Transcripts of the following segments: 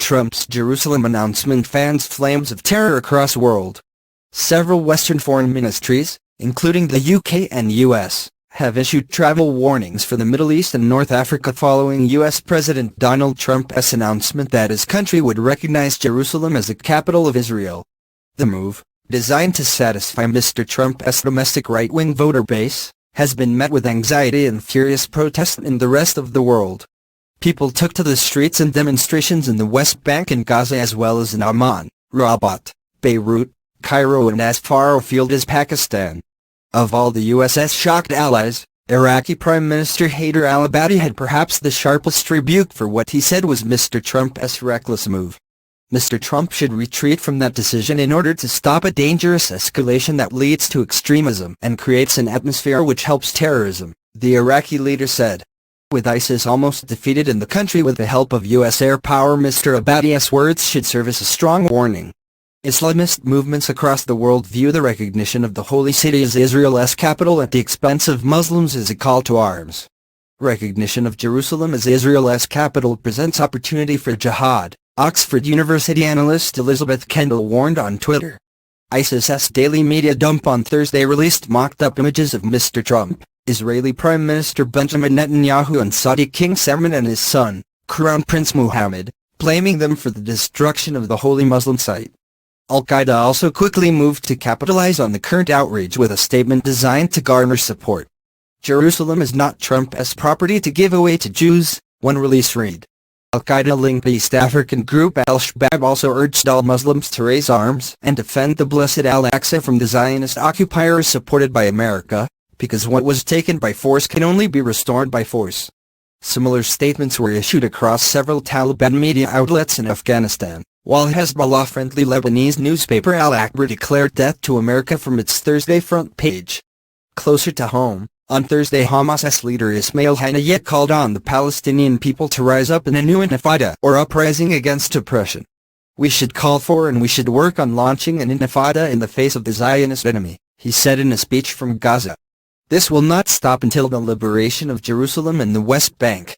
Trump's Jerusalem announcement fans flames of terror across the world. Several Western foreign ministries, including the UK and US, have issued travel warnings for the Middle East and North Africa following US President Donald Trump's announcement that his country would recognize Jerusalem as the capital of Israel. The move, designed to satisfy Mr. Trump's domestic right-wing voter base, has been met with anxiety and furious protest in the rest of the world. People took to the streets in demonstrations in the West Bank and Gaza as well as in Amman, Rabat, Beirut, Cairo and as far afield as Pakistan. Of all the US's shocked allies, Iraqi Prime Minister Haider al-Abadi had perhaps the sharpest rebuke for what he said was Mr. Trump's reckless move. Mr. Trump should retreat from that decision in order to stop a dangerous escalation that leads to extremism and creates an atmosphere which helps terrorism, the Iraqi leader said. With ISIS almost defeated in the country with the help of U.S. air power, Mr. Abadi's words should serve as a strong warning. Islamist movements across the world view the recognition of the holy city as Israel's capital at the expense of Muslims as a call to arms. Recognition of Jerusalem as Israel's capital presents opportunity for jihad, Oxford University analyst Elizabeth Kendall warned on Twitter. ISIS's daily media dump on Thursday released mocked-up images of Mr. Trump, Israeli Prime Minister Benjamin Netanyahu and Saudi King Salman and his son, Crown Prince Mohammed, blaming them for the destruction of the holy Muslim site. Al-Qaeda also quickly moved to capitalize on the current outrage with a statement designed to garner support. Jerusalem is not Trump's property to give away to Jews, one release read. Al-Qaeda-linked East African group al-Shabaab also urged all Muslims to raise arms and defend the blessed Al-Aqsa from the Zionist occupiers supported by America, because what was taken by force can only be restored by force. Similar statements were issued across several Taliban media outlets in Afghanistan, while Hezbollah-friendly Lebanese newspaper Al-Akhbar declared death to America from its Thursday front page. Closer to home, on Thursday Hamas's leader Ismail Haniyeh called on the Palestinian people to rise up in a new intifada or uprising against oppression. We should call for and we should work on launching an intifada in the face of the Zionist enemy, he said in a speech from Gaza. This will not stop until the liberation of Jerusalem and the West Bank.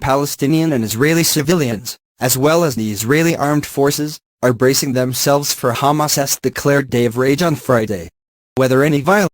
Palestinian and Israeli civilians, as well as the Israeli armed forces, are bracing themselves for Hamas's declared day of rage on Friday. Whether any violence